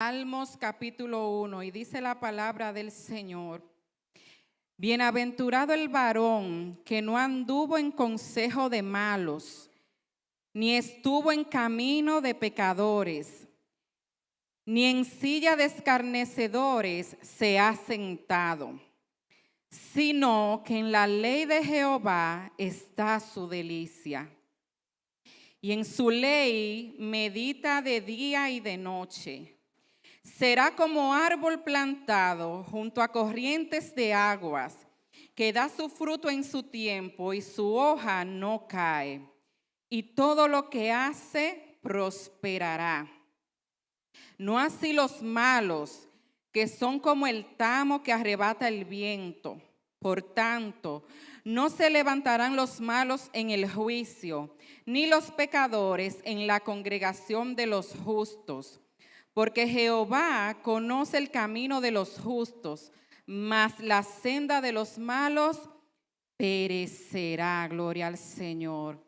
Salmos capítulo 1 y dice la palabra del Señor: Bienaventurado el varón que no anduvo en consejo de malos, ni estuvo en camino de pecadores, ni en silla de escarnecedores se ha sentado, sino que en la ley de Jehová está su delicia, y en su ley medita de día y de noche. Será como árbol plantado junto a corrientes de aguas, que da su fruto en su tiempo y su hoja no cae, y todo lo que hace prosperará. No así los malos, que son como el tamo que arrebata el viento. Por tanto, no se levantarán los malos en el juicio, ni los pecadores en la congregación de los justos. Porque Jehová conoce el camino de los justos, mas la senda de los malos perecerá. Gloria al Señor.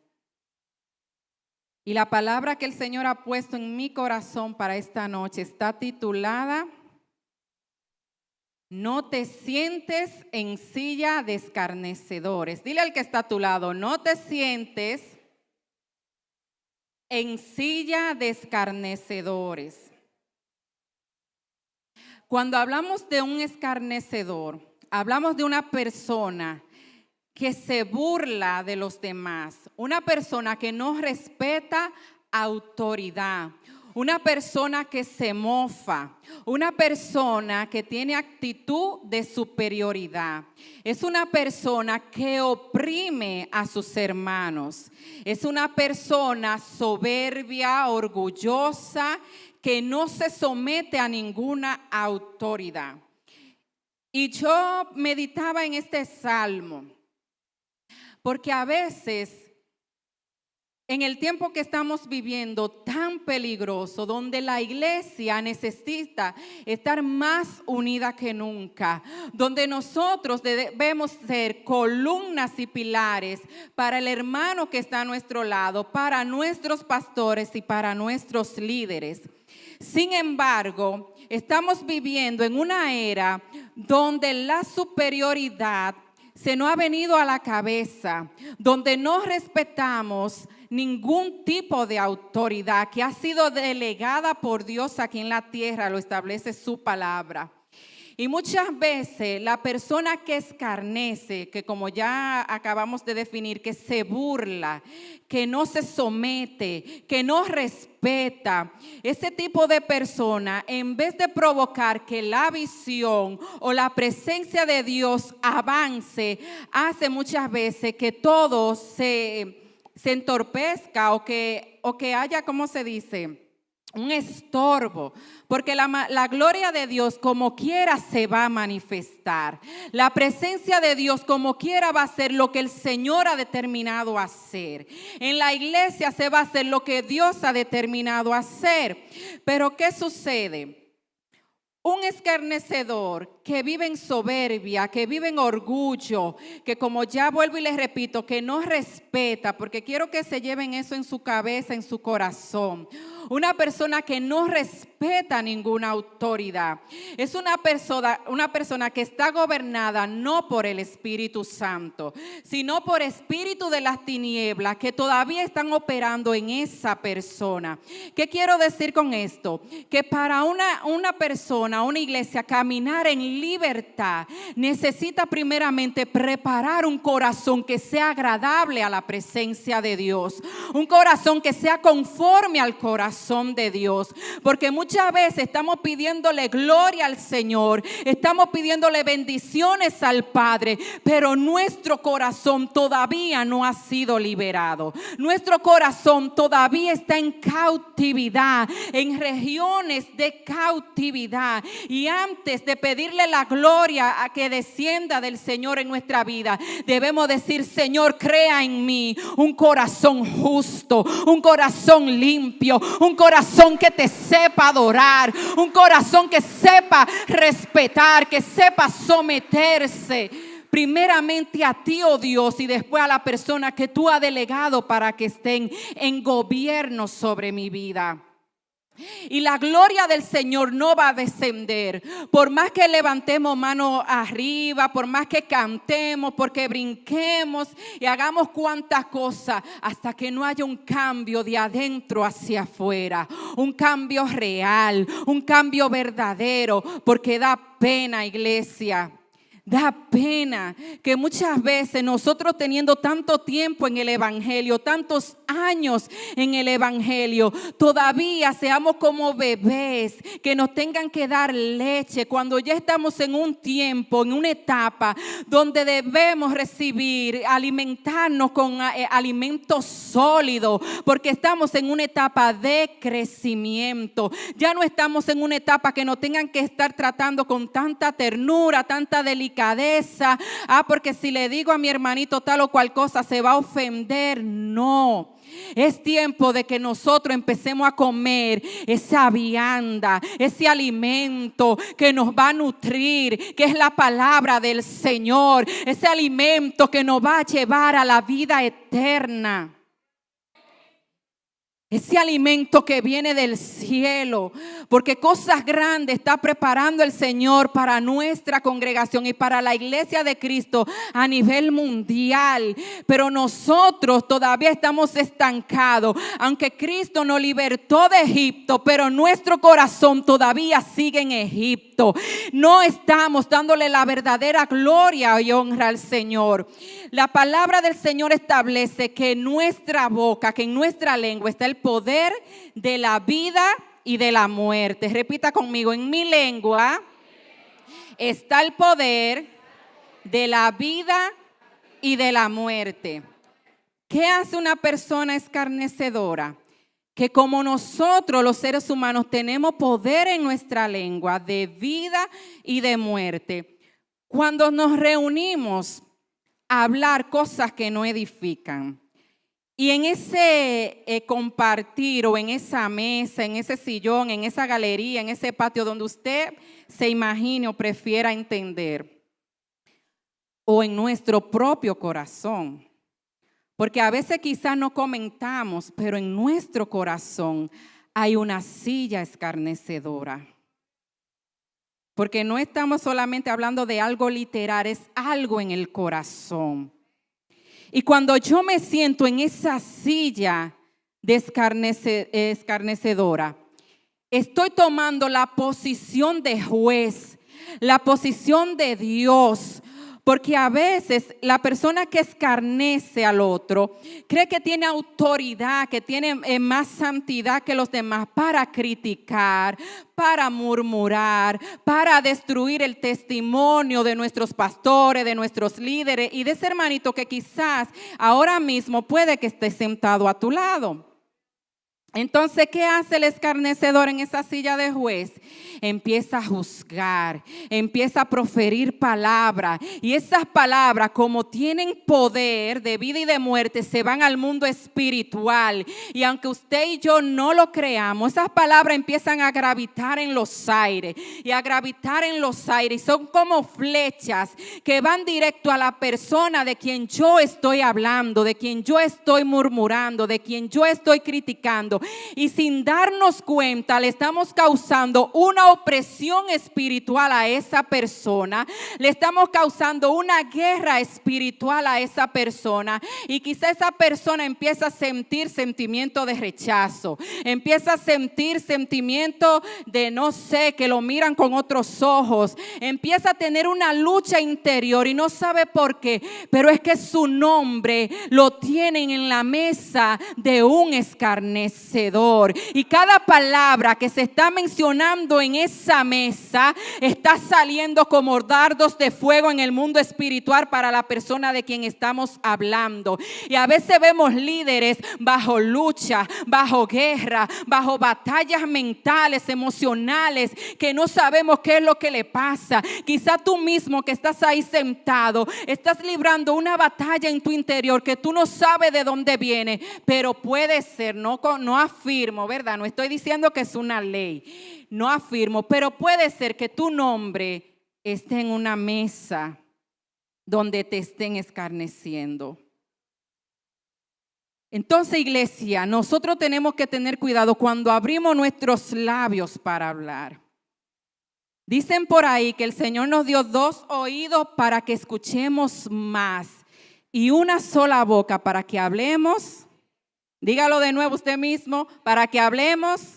Y la palabra que el Señor ha puesto en mi corazón para esta noche está titulada: No te sientes en silla de escarnecedores. Dile al que está a tu lado: no te sientes en silla de escarnecedores. Cuando hablamos de un escarnecedor, hablamos de una persona que se burla de los demás, una persona que no respeta autoridad, una persona que se mofa, una persona que tiene actitud de superioridad. Es una persona que oprime a sus hermanos. Es una persona soberbia, orgullosa, que no se somete a ninguna autoridad. Y yo meditaba en este salmo, porque a veces, en el tiempo que estamos viviendo tan peligroso, donde la iglesia necesita estar más unida que nunca, donde nosotros debemos ser columnas y pilares para el hermano que está a nuestro lado, para nuestros pastores y para nuestros líderes. Sin embargo, estamos viviendo en una era donde la superioridad se nos ha venido a la cabeza, donde no respetamos ningún tipo de autoridad que ha sido delegada por Dios aquí en la tierra, lo establece su palabra. Y muchas veces la persona que escarnece, que como ya acabamos de definir, que se burla, que no se somete, que no respeta, ese tipo de persona, en vez de provocar que la visión o la presencia de Dios avance, hace muchas veces que todo se entorpezca o que haya, ¿cómo se dice?, un estorbo, porque la gloria de Dios como quiera se va a manifestar. La presencia de Dios como quiera va a ser lo que el Señor ha determinado hacer. En la iglesia se va a hacer lo que Dios ha determinado hacer. Pero ¿qué sucede? Un escarnecedor que vive en soberbia, que vive en orgullo, que como ya vuelvo y les repito, que no respeta, porque quiero que se lleven eso en su cabeza, en su corazón. Una persona que no respeta ninguna autoridad. Es una persona que está gobernada no por el Espíritu Santo, sino por espíritu de las tinieblas que todavía están operando en esa persona. ¿Qué quiero decir con esto? Que para una persona, una iglesia, caminar en libertad, necesita primeramente preparar un corazón que sea agradable a la presencia de Dios. Un corazón que sea conforme al corazón de Dios. Porque muchas veces estamos pidiéndole gloria al Señor, estamos pidiéndole bendiciones al Padre, pero nuestro corazón todavía no ha sido liberado. Nuestro corazón todavía está en cautividad, en regiones de cautividad. Y antes de pedirle la gloria a que descienda del Señor en nuestra vida, debemos decir: Señor, crea en mí un corazón justo, un corazón limpio, un corazón que te sepa adorar, un corazón que sepa respetar, que sepa someterse primeramente a ti, oh Dios, y después a la persona que tú has delegado para que estén en gobierno sobre mi vida. Y la gloria del Señor no va a descender. Por más que levantemos mano arriba, por más que cantemos, porque brinquemos y hagamos cuantas cosas, hasta que no haya un cambio de adentro hacia afuera. Un cambio real, un cambio verdadero, porque da pena, iglesia. Da pena que muchas veces nosotros teniendo tanto tiempo en el evangelio, tantos años en el evangelio, todavía seamos como bebés que nos tengan que dar leche cuando ya estamos en un tiempo, en una etapa donde debemos recibir, alimentarnos con alimentos sólidos, porque estamos en una etapa de crecimiento. Ya no estamos en una etapa que nos tengan que estar tratando con tanta ternura, tanta delicadeza. Porque si le digo a mi hermanito tal o cual cosa se va a ofender. No. Es tiempo de que nosotros empecemos a comer esa vianda, ese alimento que nos va a nutrir, que es la palabra del Señor, ese alimento que nos va a llevar a la vida eterna. Ese alimento que viene del cielo, porque cosas grandes está preparando el Señor para nuestra congregación y para la iglesia de Cristo a nivel mundial. Pero nosotros todavía estamos estancados, aunque Cristo nos libertó de Egipto, pero nuestro corazón todavía sigue en Egipto. No estamos dándole la verdadera gloria y honra al Señor. La palabra del Señor establece que en nuestra boca, que en nuestra lengua está el poder de la vida y de la muerte. Repita conmigo: en mi lengua está el poder de la vida y de la muerte. ¿Qué hace una persona escarnecedora? Que como nosotros los seres humanos tenemos poder en nuestra lengua de vida y de muerte, cuando nos reunimos a hablar cosas que no edifican, y en ese compartir o en esa mesa, en ese sillón, en esa galería, en ese patio donde usted se imagine o prefiera entender, o en nuestro propio corazón, porque a veces quizás no comentamos, pero en nuestro corazón hay una silla escarnecedora. Porque no estamos solamente hablando de algo literal, es algo en el corazón. Y cuando yo me siento en esa silla de escarnecedora, estoy tomando la posición de juez, la posición de Dios. Porque a veces la persona que escarnece al otro cree que tiene autoridad, que tiene más santidad que los demás para criticar, para murmurar, para destruir el testimonio de nuestros pastores, de nuestros líderes y de ese hermanito que quizás ahora mismo puede que esté sentado a tu lado. Entonces, ¿qué hace el escarnecedor en esa silla de juez? Empieza a juzgar, empieza a proferir palabras, y esas palabras, como tienen poder de vida y de muerte, se van al mundo espiritual, y aunque usted y yo no lo creamos, esas palabras empiezan a gravitar en los aires y a gravitar en los aires, y son como flechas que van directo a la persona de quien yo estoy hablando, de quien yo estoy murmurando, de quien yo estoy criticando. Y sin darnos cuenta le estamos causando una opresión espiritual a esa persona, le estamos causando una guerra espiritual a esa persona, y quizá esa persona empieza a sentir sentimiento de rechazo, empieza a sentir sentimiento de no sé, que lo miran con otros ojos, empieza a tener una lucha interior y no sabe por qué, pero es que su nombre lo tienen en la mesa de un escarnecedor. Y cada palabra que se está mencionando en esa mesa está saliendo como dardos de fuego en el mundo espiritual para la persona de quien estamos hablando. Y a veces vemos líderes bajo lucha, bajo guerra, bajo batallas mentales, emocionales, que no sabemos qué es lo que le pasa. Quizá tú mismo que estás ahí sentado, estás librando una batalla en tu interior que tú no sabes de dónde viene, pero puede ser, no afirmo, ¿verdad? No estoy diciendo que es una ley, no afirmo, pero puede ser que tu nombre esté en una mesa donde te estén escarneciendo. Entonces, iglesia, nosotros tenemos que tener cuidado cuando abrimos nuestros labios para hablar. Dicen por ahí que el Señor nos dio 2 oídos para que escuchemos más y una sola boca para que hablemos. Dígalo de nuevo usted mismo, para que hablemos.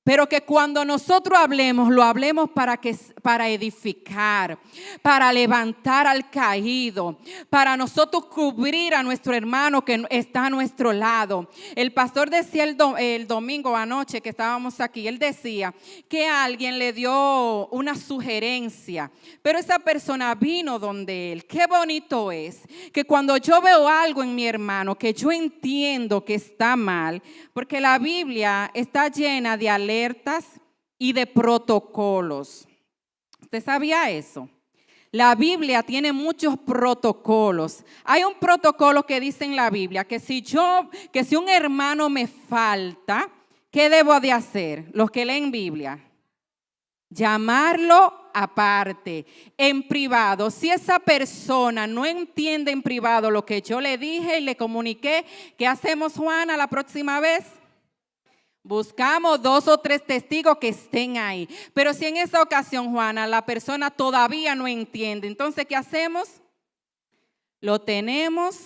Pero que cuando nosotros hablemos, lo hablemos para edificar, para levantar al caído, para nosotros cubrir a nuestro hermano que está a nuestro lado. El pastor decía el domingo anoche que estábamos aquí, él decía que alguien le dio una sugerencia, pero esa persona vino donde él. Qué bonito es que cuando yo veo algo en mi hermano que yo entiendo que está mal, porque la Biblia está llena de alertas y de protocolos. ¿Usted sabía eso? La Biblia tiene muchos protocolos. Hay un protocolo que dice en la Biblia que si un hermano me falta, ¿qué debo de hacer? Los que leen Biblia, llamarlo aparte, en privado. Si esa persona no entiende en privado lo que yo le dije y le comuniqué, ¿qué hacemos, Juana, la próxima vez? Buscamos 2 o 3 testigos que estén ahí. Pero si en esa ocasión, Juana, la persona todavía no entiende, entonces, ¿qué hacemos? Lo tenemos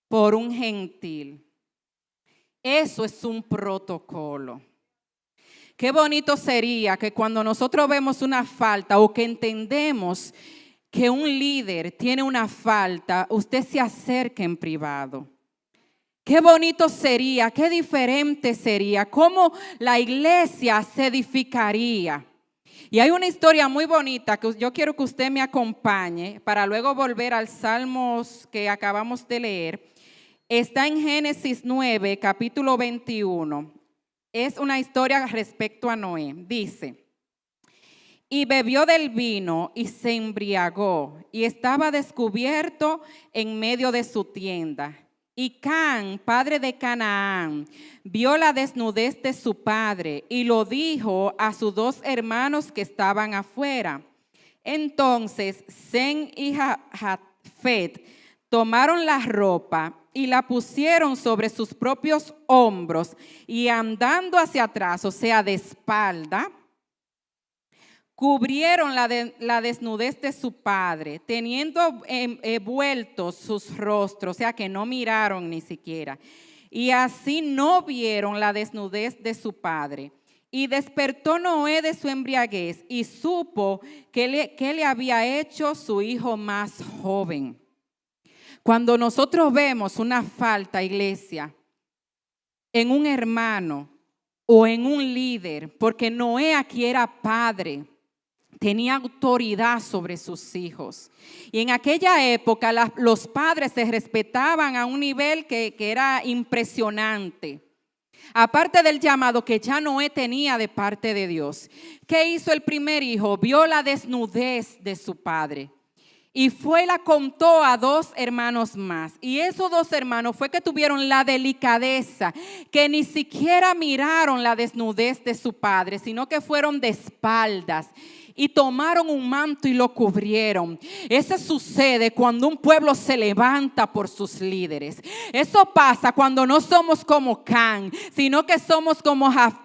por un gentil. Eso es un protocolo. Qué bonito sería que cuando nosotros vemos una falta o que entendemos que un líder tiene una falta, usted se acerque en privado. Qué bonito sería, qué diferente sería, cómo la iglesia se edificaría. Y hay una historia muy bonita que yo quiero que usted me acompañe para luego volver al Salmos que acabamos de leer. Está en Génesis 9, capítulo 21. Es una historia respecto a Noé. Dice: y bebió del vino y se embriagó y estaba descubierto en medio de su tienda. Y Cam, padre de Canaán, vio la desnudez de su padre y lo dijo a sus 2 hermanos que estaban afuera. Entonces Sem y Jafet tomaron la ropa y la pusieron sobre sus propios hombros y andando hacia atrás, o sea, de espalda, cubrieron la desnudez de su padre, teniendo vueltos sus rostros, o sea que no miraron ni siquiera. Y así no vieron la desnudez de su padre. Y despertó Noé de su embriaguez y supo que le había hecho su hijo más joven. Cuando nosotros vemos una falta, iglesia, en un hermano o en un líder, porque Noé aquí era padre, tenía autoridad sobre sus hijos. Y en aquella época los padres se respetaban a un nivel que era impresionante. Aparte del llamado que ya Noé tenía de parte de Dios. ¿Qué hizo el primer hijo? Vio la desnudez de su padre. Y fue y la contó a 2 hermanos más. Y esos 2 hermanos fue que tuvieron la delicadeza, que ni siquiera miraron la desnudez de su padre, sino que fueron de espaldas. Y tomaron un manto y lo cubrieron. Eso sucede cuando un pueblo se levanta por sus líderes. Eso pasa cuando no somos como Cam, sino que somos como Jafet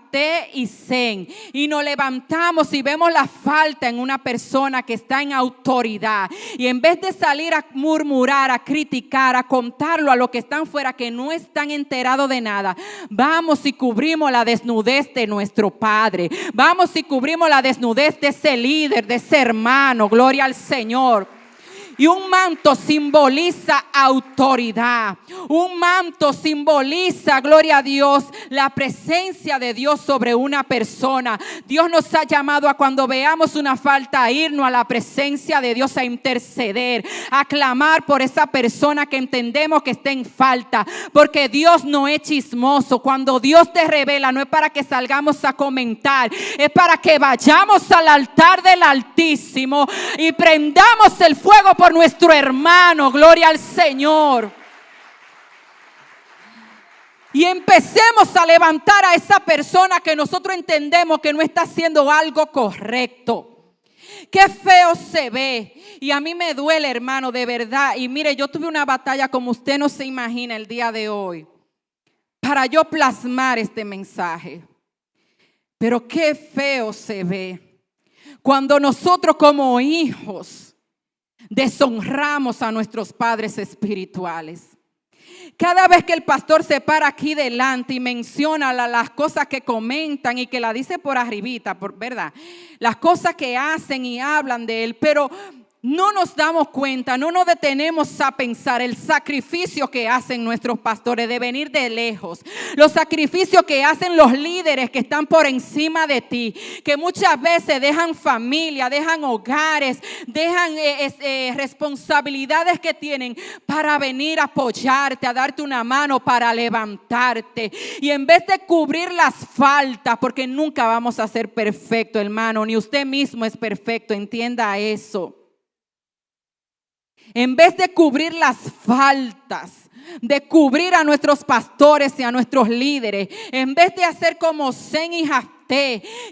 y Sem, y nos levantamos y vemos la falta en una persona que está en autoridad, y en vez de salir a murmurar, a criticar, a contarlo a los que están fuera que no están enterados de nada, vamos y cubrimos la desnudez de nuestro Padre, vamos y cubrimos la desnudez de ese líder, de ese hermano. Gloria al Señor. Y un manto simboliza autoridad. Un manto simboliza, gloria a Dios, la presencia de Dios sobre una persona. Dios nos ha llamado a cuando veamos una falta a irnos a la presencia de Dios a interceder, a clamar por esa persona que entendemos que está en falta. Porque Dios no es chismoso. Cuando Dios te revela, no es para que salgamos a comentar, es para que vayamos al altar del Altísimo y prendamos el fuego por nuestro hermano. Gloria al Señor. Y empecemos a levantar a esa persona que nosotros entendemos que no está haciendo algo correcto. Qué feo se ve. Y a mí me duele, hermano, de verdad. Y mire, yo tuve una batalla como usted no se imagina el día de hoy para yo plasmar este mensaje. Pero qué feo se ve cuando nosotros como hijos deshonramos a nuestros padres espirituales. Cada vez que el pastor se para aquí delante y menciona las cosas que comentan y que la dice por arribita, ¿verdad? Las cosas que hacen y hablan de él, pero no nos damos cuenta, no nos detenemos a pensar el sacrificio que hacen nuestros pastores de venir de lejos, los sacrificios que hacen los líderes que están por encima de ti, que muchas veces dejan familia, dejan hogares, dejan responsabilidades que tienen para venir a apoyarte, a darte una mano, para levantarte. Y en vez de cubrir las faltas, porque nunca vamos a ser perfectos, hermano, ni usted mismo es perfecto, entienda eso. En vez de cubrir las faltas, de cubrir a nuestros pastores y a nuestros líderes, en vez de hacer como Sem y Jafté,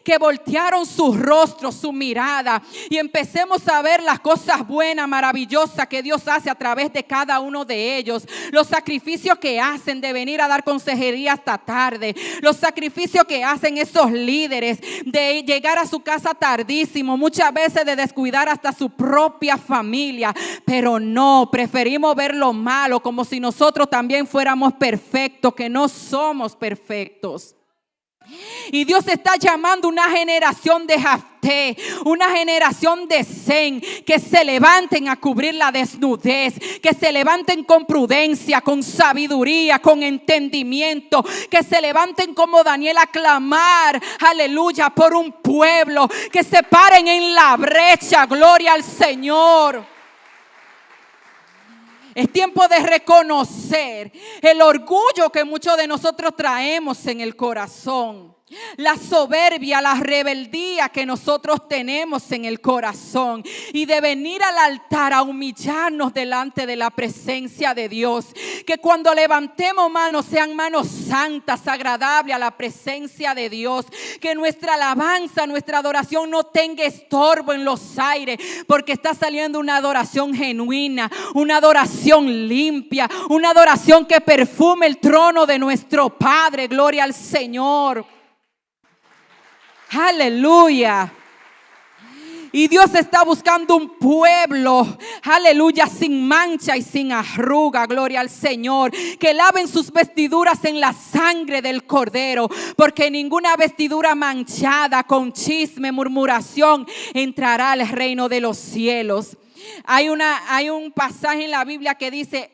que voltearon su rostro, su mirada, y empecemos a ver las cosas buenas, maravillosas que Dios hace a través de cada uno de ellos, los sacrificios que hacen de venir a dar consejería hasta tarde, los sacrificios que hacen esos líderes de llegar a su casa tardísimo, muchas veces de descuidar hasta su propia familia, pero no, preferimos ver lo malo como si nosotros también fuéramos perfectos, que no somos perfectos. Y Dios está llamando una generación de Jafté, una generación de Sem, que se levanten a cubrir la desnudez, que se levanten con prudencia, con sabiduría, con entendimiento, que se levanten como Daniel a clamar, aleluya, por un pueblo, que se paren en la brecha, gloria al Señor. Es tiempo de reconocer el orgullo que muchos de nosotros traemos en el corazón. La soberbia, la rebeldía que nosotros tenemos en el corazón. Y de venir al altar a humillarnos delante de la presencia de Dios. Que cuando levantemos manos sean manos santas, agradables a la presencia de Dios. Que nuestra alabanza, nuestra adoración no tenga estorbo en los aires. Porque está saliendo una adoración genuina, una adoración limpia, una adoración que perfume el trono de nuestro Padre. Gloria al Señor. Aleluya. Y Dios está buscando un pueblo, aleluya, sin mancha y sin arruga, gloria al Señor, que laven sus vestiduras en la sangre del Cordero, porque ninguna vestidura manchada con chisme, murmuración entrará al reino de los cielos. Hay un pasaje en la Biblia que dice: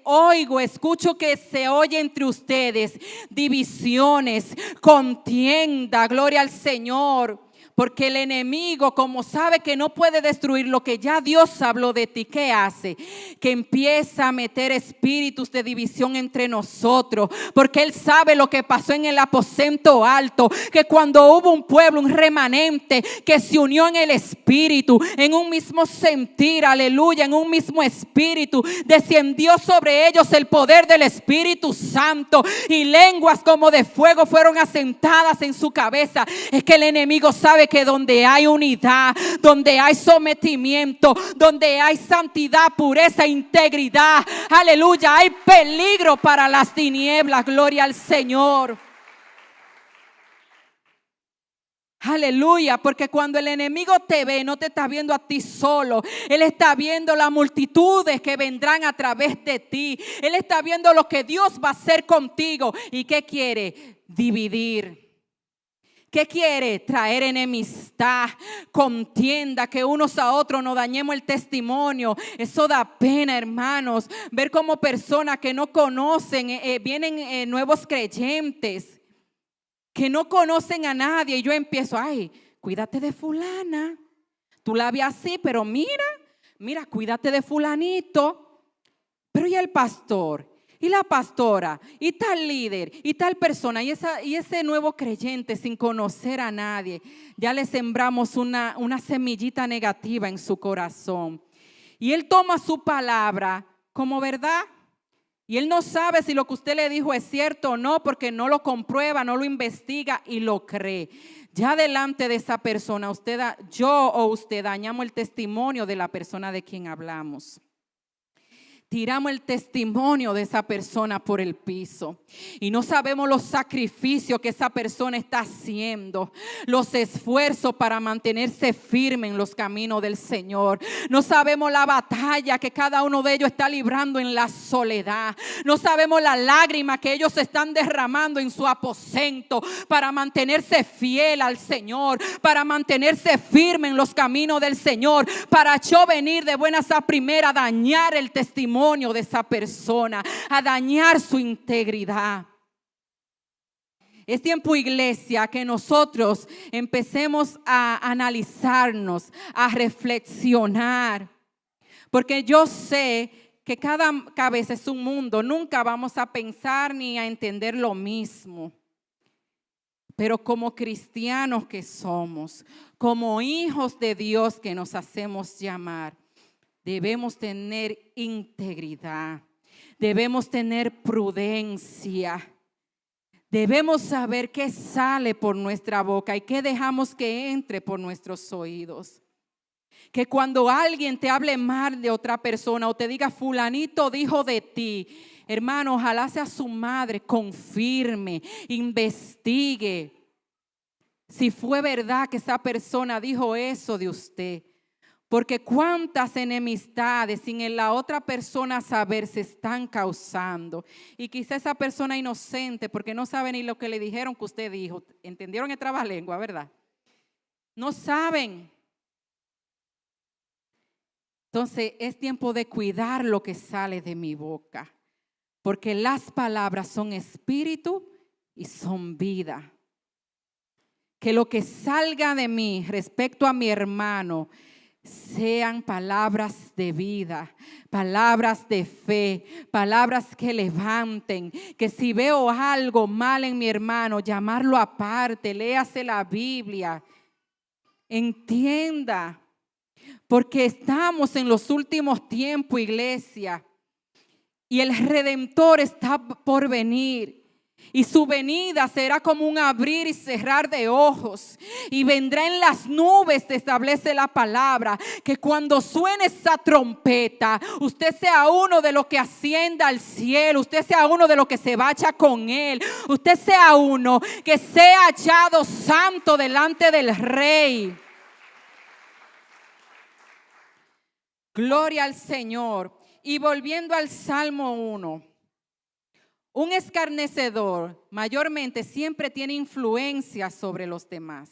escucho que se oye entre ustedes divisiones, contienda, gloria al Señor. Porque el enemigo, como sabe que no puede destruir lo que ya Dios habló de ti, ¿qué hace? Que empieza a meter espíritus de división entre nosotros. Porque él sabe lo que pasó en el aposento alto. Que cuando hubo un pueblo, un remanente que se unió en el espíritu, en un mismo sentir, aleluya, en un mismo espíritu, descendió sobre ellos el poder del Espíritu Santo. Y lenguas como de fuego fueron asentadas en su cabeza. Es que el enemigo sabe que donde hay unidad, donde hay sometimiento, donde hay santidad, pureza, integridad, aleluya, hay peligro para las tinieblas, gloria al Señor. Aleluya, porque cuando el enemigo te ve, no te está viendo a ti solo. Él está viendo las multitudes que vendrán a través de ti. Él está viendo lo que Dios va a hacer contigo. ¿Y qué quiere? Dividir. ¿Qué quiere? Traer enemistad, contienda, que unos a otros nos dañemos el testimonio. Eso da pena, hermanos, ver cómo personas que no conocen, vienen nuevos creyentes, que no conocen a nadie. Y yo empiezo, cuídate de fulana. Tú la ves así, pero mira, cuídate de fulanito. Pero ¿y el pastor? Y la pastora, y tal líder, y tal persona, y ese nuevo creyente sin conocer a nadie, ya le sembramos una semillita negativa en su corazón. Y él toma su palabra como verdad Y él no sabe si lo que usted le dijo es cierto o no, porque no lo comprueba, no lo investiga y lo cree. Ya delante de esa persona, yo o usted dañamos el testimonio de la persona de quien hablamos. Tiramos el testimonio de esa persona por el piso y no sabemos los sacrificios que esa persona está haciendo, los esfuerzos para mantenerse firme en los caminos del Señor. No sabemos la batalla que cada uno de ellos está librando en la soledad. No sabemos la lágrima que ellos están derramando en su aposento para mantenerse fiel al Señor, para mantenerse firme en los caminos del Señor, para yo venir de buenas a primera a dañar el testimonio de esa persona, a dañar su integridad. Es tiempo, iglesia, que nosotros empecemos a analizarnos, a reflexionar, porque yo sé que cada cabeza es un mundo. Nunca vamos a pensar ni a entender lo mismo. Pero como cristianos que somos, como hijos de Dios que nos hacemos llamar, debemos tener integridad, debemos tener prudencia, debemos saber qué sale por nuestra boca y qué dejamos que entre por nuestros oídos. Que cuando alguien te hable mal de otra persona o te diga fulanito dijo de ti, hermano, ojalá sea su madre, confirme, investigue si fue verdad que esa persona dijo eso de usted. Porque cuántas enemistades sin en la otra persona saber se están causando. Y quizá esa persona inocente porque no sabe ni lo que le dijeron que usted dijo. ¿Entendieron el trabalengua, verdad? No saben. Entonces es tiempo de cuidar lo que sale de mi boca. Porque las palabras son espíritu y son vida. Que lo que salga de mí respecto a mi hermano sean palabras de vida, palabras de fe, palabras que levanten, que si veo algo mal en mi hermano, llamarlo aparte, léase la Biblia, entienda, porque estamos en los últimos tiempos, iglesia, y el Redentor está por venir. Y su venida será como un abrir y cerrar de ojos. Y vendrá en las nubes, te establece la palabra, que cuando suene esa trompeta, usted sea uno de los que ascienda al cielo. Usted sea uno de los que se vaya con él. Usted sea uno que sea hallado santo delante del Rey. Gloria al Señor. Y volviendo al Salmo 1. Un escarnecedor mayormente siempre tiene influencia sobre los demás.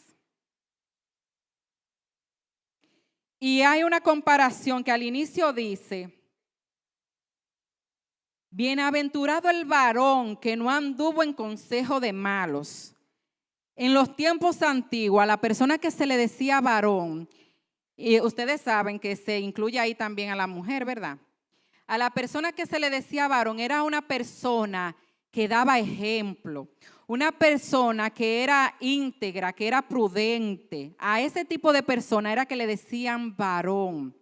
Y hay una comparación que al inicio dice: bienaventurado el varón que no anduvo en consejo de malos. En los tiempos antiguos, a la persona que se le decía varón, y ustedes saben que se incluye ahí también a la mujer, ¿verdad? A la persona que se le decía varón era una persona que daba ejemplo, una persona que era íntegra, que era prudente. A ese tipo de persona era que le decían varón.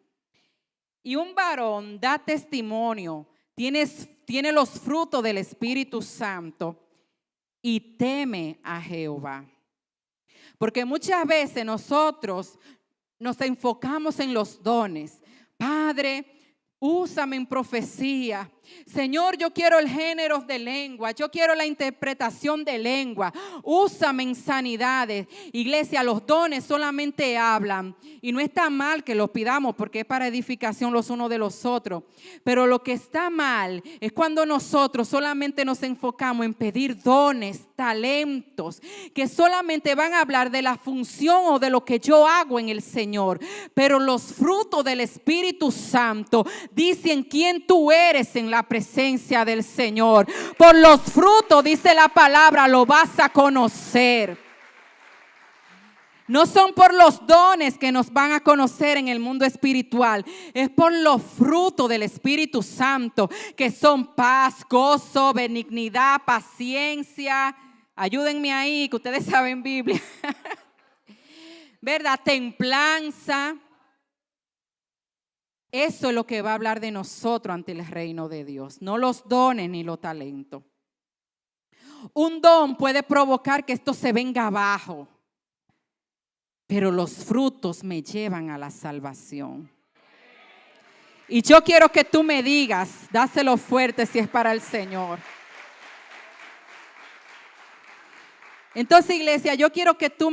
Y un varón da testimonio, tiene los frutos del Espíritu Santo y teme a Jehová. Porque muchas veces nosotros nos enfocamos en los dones. Padre, úsame en profecía. Señor, yo quiero el género de lengua. Yo quiero la interpretación de lengua. Úsame en sanidades. Iglesia, los dones solamente hablan. Y no está mal que los pidamos porque es para edificación los unos de los otros. Pero lo que está mal es cuando nosotros solamente nos enfocamos en pedir dones, talentos, que solamente van a hablar de la función o de lo que yo hago en el Señor. Pero los frutos del Espíritu Santo dicen quién tú eres en la presencia del Señor. Por los frutos, dice la palabra, lo vas a conocer. No son por los dones que nos van a conocer en el mundo espiritual. Es por los frutos del Espíritu Santo, que son paz, gozo, benignidad, paciencia. Ayúdenme ahí, que ustedes saben Biblia. ¿Verdad? Templanza. Eso es lo que va a hablar de nosotros ante el reino de Dios, no los dones ni los talentos. Un don puede provocar que esto se venga abajo, pero los frutos me llevan a la salvación. Y yo quiero que tú me digas, dáselo fuerte si es para el Señor. Entonces, iglesia, yo quiero que tú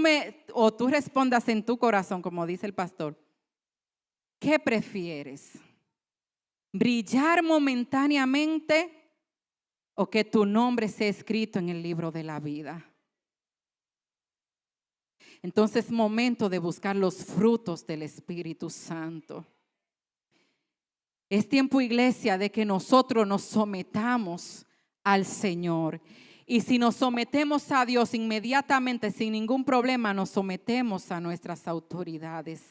respondas en tu corazón, como dice el pastor. ¿Qué prefieres? ¿Brillar momentáneamente o que tu nombre sea escrito en el libro de la vida? Entonces es momento de buscar los frutos del Espíritu Santo. Es tiempo, iglesia, de que nosotros nos sometamos al Señor. Y si nos sometemos a Dios inmediatamente, sin ningún problema, nos sometemos a nuestras autoridades.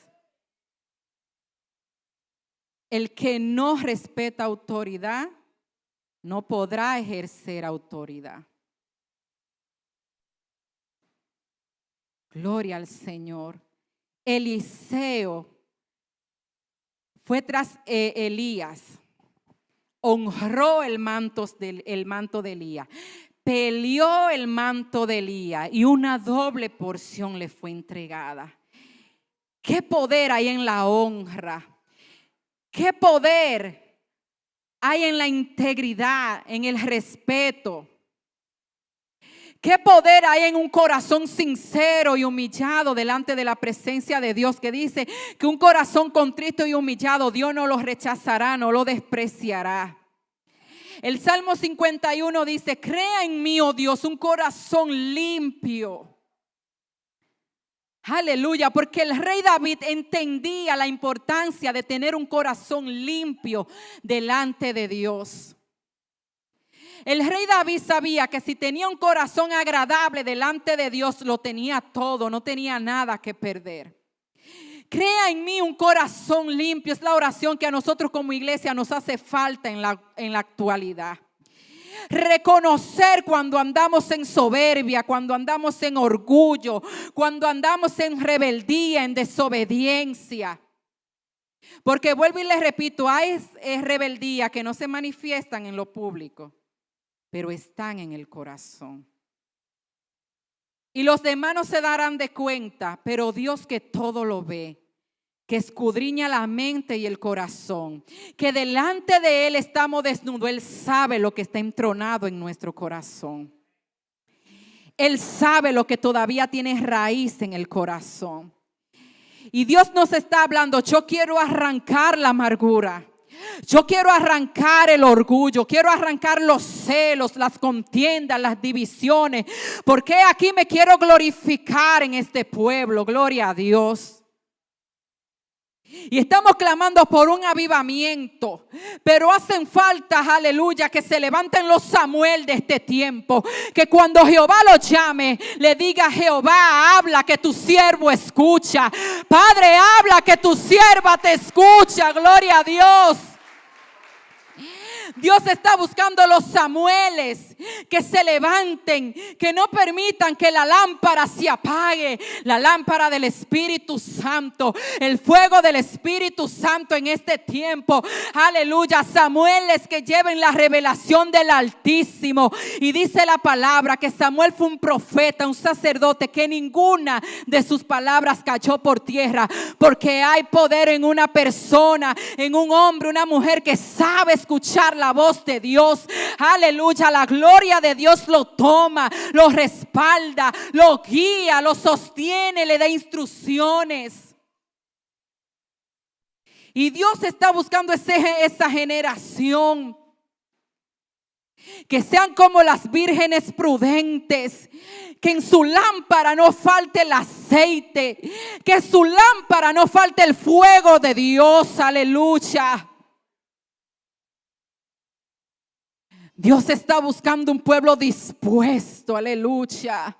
El que no respeta autoridad no podrá ejercer autoridad. Gloria al Señor. Eliseo fue tras Elías, honró el manto de Elías, peleó el manto de Elías y una doble porción le fue entregada. ¿Qué poder hay en la honra? ¿Qué poder hay en la integridad, en el respeto? ¿Qué poder hay en un corazón sincero y humillado delante de la presencia de Dios? Que dice que un corazón contrito y humillado Dios no lo rechazará, no lo despreciará. El Salmo 51 dice: crea en mí, oh Dios, un corazón limpio. Aleluya, porque el rey David entendía la importancia de tener un corazón limpio delante de Dios. El rey David sabía que si tenía un corazón agradable delante de Dios, lo tenía todo, no tenía nada que perder. Crea en mí un corazón limpio, es la oración que a nosotros como iglesia nos hace falta en la actualidad. Reconocer cuando andamos en soberbia, cuando andamos en orgullo, cuando andamos en rebeldía, en desobediencia. Porque vuelvo y les repito, hay rebeldía que no se manifiestan en lo público, pero están en el corazón. Y los demás no se darán de cuenta, pero Dios, que todo lo ve, que escudriña la mente y el corazón, que delante de Él estamos desnudos, Él sabe lo que está entronado en nuestro corazón. Él sabe lo que todavía tiene raíz en el corazón. Y Dios nos está hablando: yo quiero arrancar la amargura. Yo quiero arrancar el orgullo, quiero arrancar los celos, las contiendas, las divisiones, porque aquí me quiero glorificar en este pueblo. Gloria a Dios. Y estamos clamando por un avivamiento, pero hacen falta, aleluya, que se levanten los Samuel de este tiempo, que cuando Jehová lo llame, le diga: Jehová, habla, que tu siervo escucha. Padre, habla, que tu sierva te escucha. Gloria a Dios. Dios está buscando los Samueles que se levanten, que no permitan que la lámpara se apague, la lámpara del Espíritu Santo, el fuego del Espíritu Santo en este tiempo. Aleluya, Samueles que lleven la revelación del Altísimo. Y dice la palabra que Samuel fue un profeta, un sacerdote, que ninguna de sus palabras cayó por tierra, porque hay poder en una persona, en un hombre, una mujer que sabe escuchar la voz de Dios. Aleluya, la gloria de Dios lo toma, lo respalda, lo guía, lo sostiene, le da instrucciones. Y Dios está buscando esa generación, que sean como las vírgenes prudentes, que en su lámpara no falte el aceite, que en su lámpara no falte el fuego de Dios. Aleluya. Dios está buscando un pueblo dispuesto. Aleluya.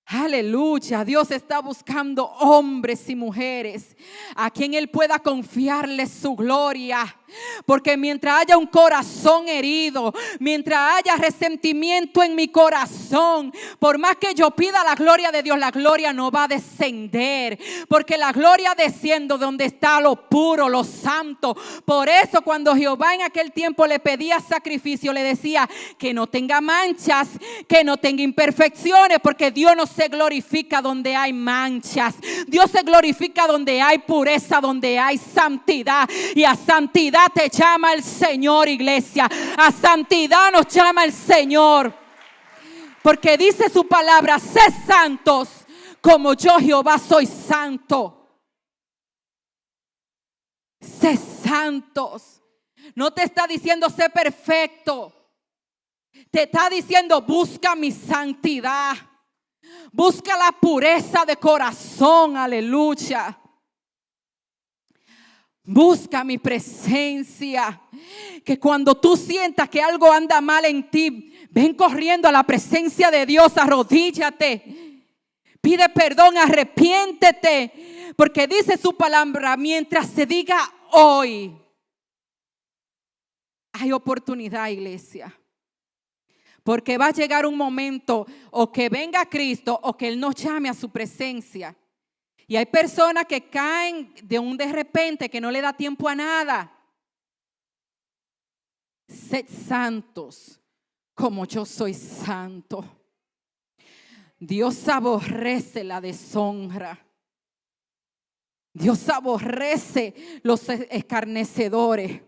Aleluya. Dios está buscando hombres y mujeres a quien Él pueda confiarles su gloria, Porque mientras haya un corazón herido, mientras haya resentimiento en mi corazón, por más que yo pida la gloria de Dios, la gloria no va a descender. Porque la gloria desciende donde está lo puro, lo santo. Por eso cuando Jehová en aquel tiempo le pedía sacrificio, le decía que no tenga manchas, que no tenga imperfecciones, porque Dios no se glorifica donde hay manchas. Dios se glorifica donde hay pureza, donde hay santidad. Y a santidad te llama el Señor, iglesia. A santidad nos llama el Señor. Porque dice su palabra: sed santos como yo, Jehová, soy santo. Sed santos. No te está diciendo sé perfecto. Te está diciendo busca mi santidad. Busca la pureza de corazón. Aleluya. Busca mi presencia. Que cuando tú sientas que algo anda mal en ti, ven corriendo a la presencia de Dios, arrodíllate. Pide perdón, arrepiéntete. Porque dice su palabra, mientras se diga hoy, hay oportunidad, iglesia. Porque va a llegar un momento o que venga Cristo o que Él nos llame a su presencia. Y hay personas que caen de repente que no le da tiempo a nada. Sed santos como yo soy santo. Dios aborrece la deshonra. Dios aborrece los escarnecedores.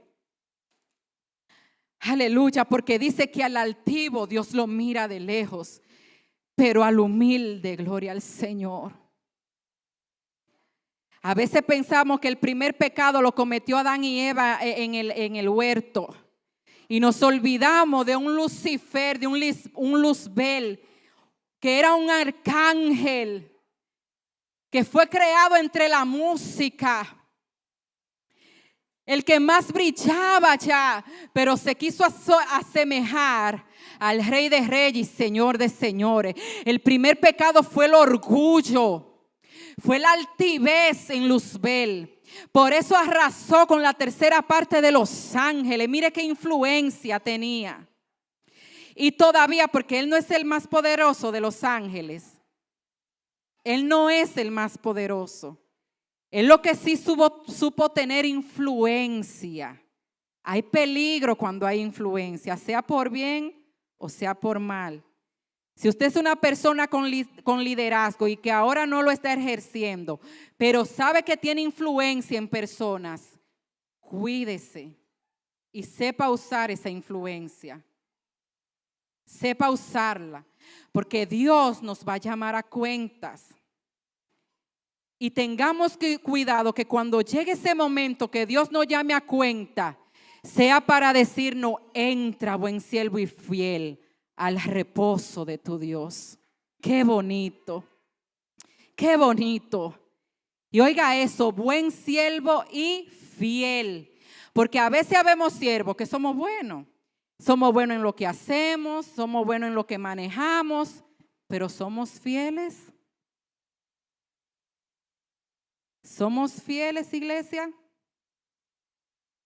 Aleluya, porque dice que al altivo Dios lo mira de lejos, pero al humilde, gloria al Señor. A veces pensamos que el primer pecado lo cometió Adán y Eva en el huerto. Y nos olvidamos de un Lucifer, de un Luzbel, que era un arcángel, que fue creado entre la música. El que más brillaba ya, pero se quiso asemejar al Rey de Reyes y Señor de Señores. El primer pecado fue el orgullo. Fue la altivez en Luzbel. Por eso arrasó con la tercera parte de los ángeles. Mire qué influencia tenía. Y todavía, porque él no es el más poderoso de los ángeles. Él no es el más poderoso. Él lo que sí supo tener influencia. Hay peligro cuando hay influencia, sea por bien o sea por mal. Si usted es una persona con liderazgo y que ahora no lo está ejerciendo, pero sabe que tiene influencia en personas, cuídese y sepa usar esa influencia. Sepa usarla, porque Dios nos va a llamar a cuentas. Y tengamos cuidado que cuando llegue ese momento que Dios nos llame a cuenta, sea para decirnos: entra, buen siervo y fiel, al reposo de tu Dios. Qué bonito, qué bonito. Y oiga eso, buen siervo y fiel. Porque a veces habemos siervos que somos buenos. Somos buenos en lo que hacemos, somos buenos en lo que manejamos, pero ¿somos fieles? ¿Somos fieles, iglesia?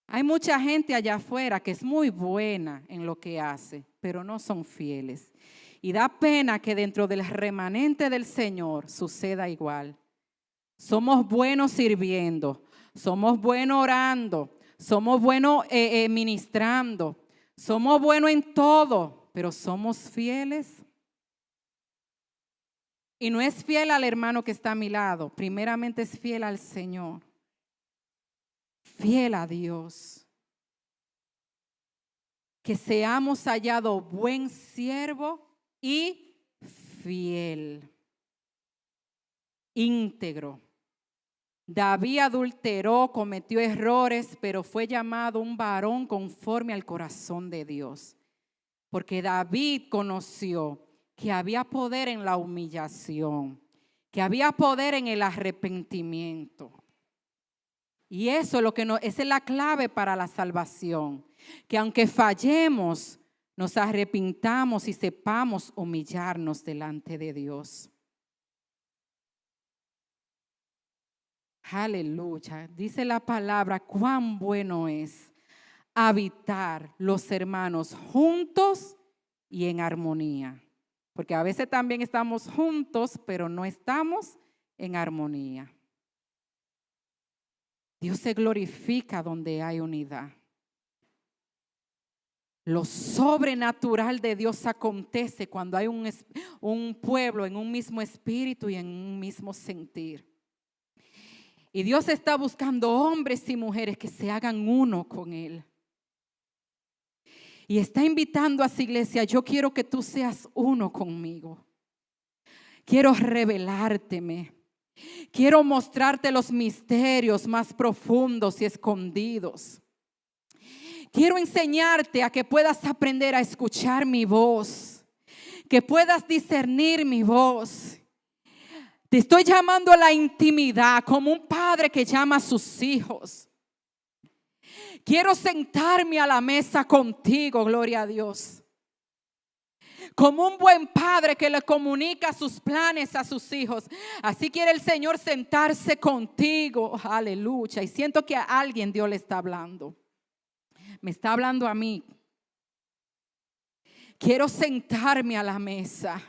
Hay mucha gente allá afuera que es muy buena en lo que hace, pero no son fieles. Y da pena que dentro del remanente del Señor suceda igual. Somos buenos sirviendo, somos buenos orando, somos buenos ministrando, somos buenos en todo, pero ¿somos fieles? Y no es fiel al hermano que está a mi lado, primeramente es fiel al Señor, fiel a Dios. Que seamos hallados buen siervo y fiel, íntegro. David adulteró, cometió errores, pero fue llamado un varón conforme al corazón de Dios. Porque David conoció que había poder en la humillación, que había poder en el arrepentimiento. Y eso es esa es la clave para la salvación. Que aunque fallemos, nos arrepintamos y sepamos humillarnos delante de Dios. Aleluya. Dice la palabra, cuán bueno es habitar los hermanos juntos y en armonía. Porque a veces también estamos juntos, pero no estamos en armonía. Dios se glorifica donde hay unidad. Lo sobrenatural de Dios acontece cuando hay un pueblo en un mismo espíritu y en un mismo sentir. Y Dios está buscando hombres y mujeres que se hagan uno con Él. Y está invitando a su iglesia: yo quiero que tú seas uno conmigo. Quiero revelárteme. Quiero mostrarte los misterios más profundos y escondidos. Quiero enseñarte a que puedas aprender a escuchar mi voz, que puedas discernir mi voz. Te estoy llamando a la intimidad como un padre que llama a sus hijos. Quiero sentarme a la mesa contigo, gloria a Dios. Como un buen padre que le comunica sus planes a sus hijos. Así quiere el Señor sentarse contigo, aleluya. Y siento que a alguien Dios le está hablando. Me está hablando a mí. Quiero sentarme a la mesa.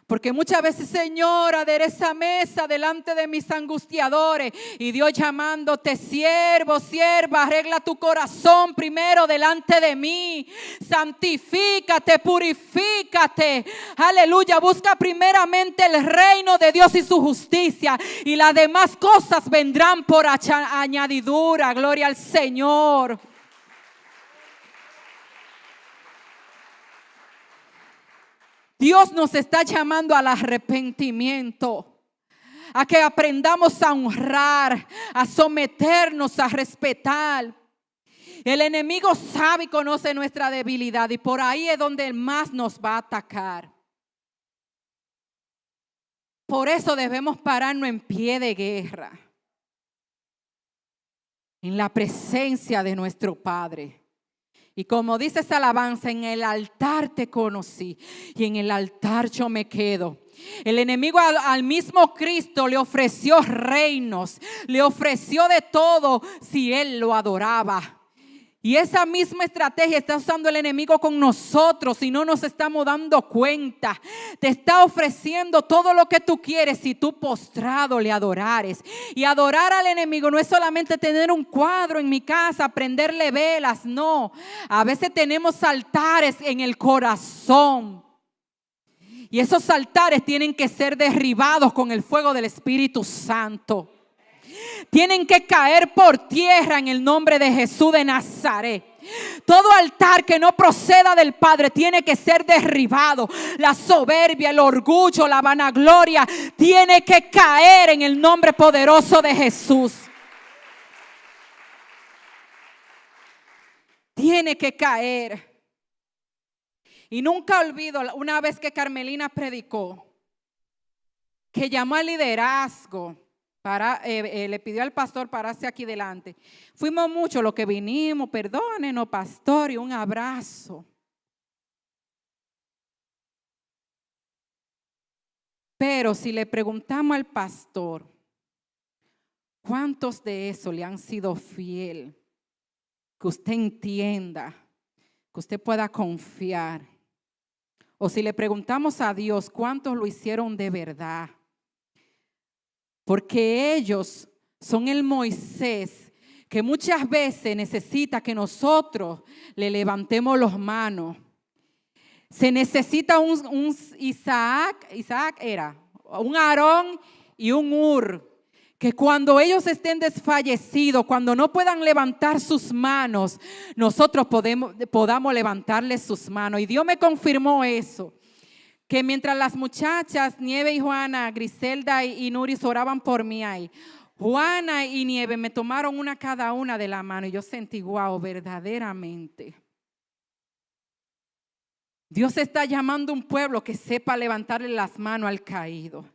Porque muchas veces, Señor, adereza mesa delante de mis angustiadores. Y Dios llamándote: siervo, sierva, arregla tu corazón primero delante de mí. Santifícate, purifícate. Aleluya, busca primeramente el reino de Dios y su justicia. Y las demás cosas vendrán por añadidura. Gloria al Señor. Dios nos está llamando al arrepentimiento, a que aprendamos a honrar, a someternos, a respetar. El enemigo sabe y conoce nuestra debilidad y por ahí es donde más nos va a atacar. Por eso debemos pararnos en pie de guerra, en la presencia de nuestro Padre. Y como dice esa alabanza: en el altar te conocí y en el altar yo me quedo. El enemigo al mismo Cristo le ofreció reinos, le ofreció de todo si él lo adoraba. Y esa misma estrategia está usando el enemigo con nosotros y no nos estamos dando cuenta. Te está ofreciendo todo lo que tú quieres si tú postrado le adorares. Y adorar al enemigo no es solamente tener un cuadro en mi casa, prenderle velas, no. A veces tenemos altares en el corazón. Y esos altares tienen que ser derribados con el fuego del Espíritu Santo. Tienen que caer por tierra en el nombre de Jesús de Nazaret. Todo altar que no proceda del Padre tiene que ser derribado. La soberbia, el orgullo, la vanagloria tiene que caer en el nombre poderoso de Jesús. Tiene que caer. Y nunca olvido una vez que Carmelina predicó, que llamó al liderazgo. Le pidió al pastor pararse aquí delante. Fuimos muchos los que vinimos. Perdónenos, pastor, y un abrazo. Pero si le preguntamos al pastor, ¿cuántos de esos le han sido fiel? Que usted entienda, que usted pueda confiar. O si le preguntamos a Dios, ¿cuántos lo hicieron de verdad? Porque ellos son el Moisés que muchas veces necesita que nosotros le levantemos las manos. Se necesita un Isaac era un Aarón y un Hur, que cuando ellos estén desfallecidos, cuando no puedan levantar sus manos, nosotros podamos levantarles sus manos. Y Dios me confirmó eso. Que mientras las muchachas, Nieve y Juana, Griselda y Nuris oraban por mí ahí, Juana y Nieve me tomaron una cada una de la mano y yo sentí, wow, verdaderamente. Dios está llamando a un pueblo que sepa levantarle las manos al caído.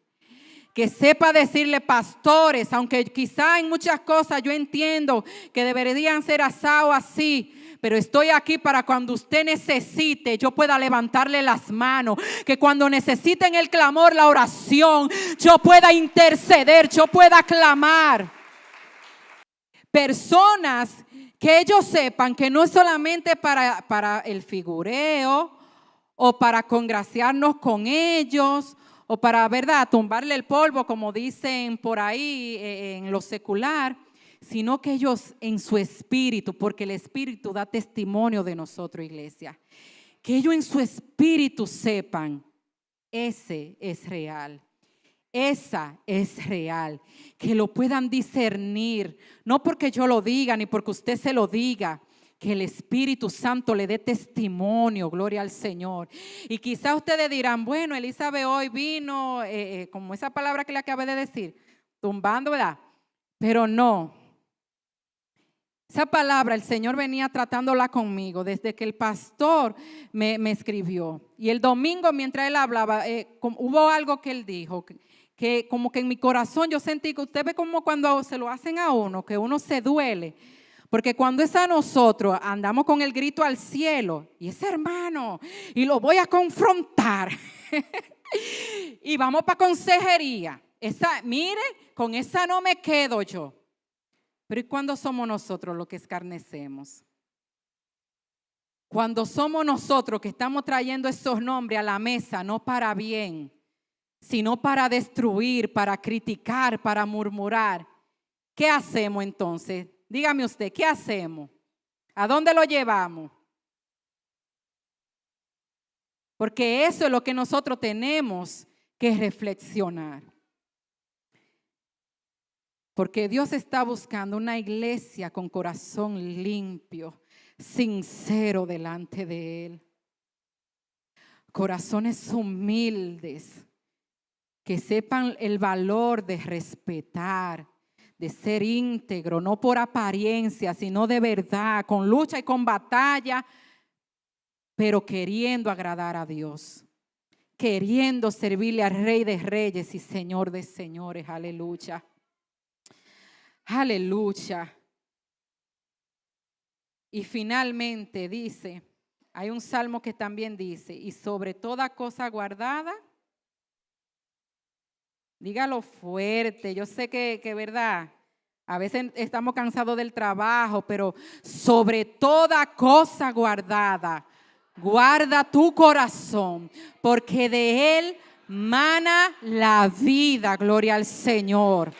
Que sepa decirle: pastores, aunque quizá en muchas cosas yo entiendo que deberían ser asado así, pero estoy aquí para cuando usted necesite, yo pueda levantarle las manos. Que cuando necesiten el clamor, la oración, yo pueda interceder, yo pueda clamar. Personas Que ellos sepan que no es solamente para el figureo o para congraciarnos con ellos o para, ¿verdad?, tumbarle el polvo, como dicen por ahí en lo secular, sino que ellos en su espíritu, porque el espíritu da testimonio de nosotros, iglesia, que ellos en su espíritu sepan, ese es real. Esa es real, que lo puedan discernir, no porque yo lo diga ni porque usted se lo diga, que el Espíritu Santo le dé testimonio, gloria al Señor. Y quizá ustedes dirán, bueno, Elizabeth hoy vino, como esa palabra que le acabé de decir, tumbando, ¿verdad? Pero no. Esa palabra el Señor venía tratándola conmigo desde que el pastor me escribió. Y el domingo mientras él hablaba, hubo algo que él dijo, que como que en mi corazón yo sentí que usted ve como cuando se lo hacen a uno, que uno se duele. Porque cuando es a nosotros, andamos con el grito al cielo, y ese hermano, y lo voy a confrontar. Y vamos para consejería. Mire, con esa no me quedo yo. Pero ¿y cuándo somos nosotros los que escarnecemos? Cuando somos nosotros que estamos trayendo esos nombres a la mesa, no para bien, sino para destruir, para criticar, para murmurar. ¿Qué hacemos entonces? Dígame usted, ¿qué hacemos? ¿A dónde lo llevamos? Porque eso es lo que nosotros tenemos que reflexionar. Porque Dios está buscando una iglesia con corazón limpio, sincero delante de Él. Corazones humildes, que sepan el valor de respetar, de ser íntegro, no por apariencia, sino de verdad, con lucha y con batalla, pero queriendo agradar a Dios, queriendo servirle al Rey de Reyes y Señor de Señores. Aleluya. Aleluya. Y finalmente dice, hay un salmo que también dice, y sobre toda cosa guardada, dígalo fuerte, yo sé que verdad, a veces estamos cansados del trabajo, pero sobre toda cosa guardada, guarda tu corazón, porque de él mana la vida, gloria al Señor.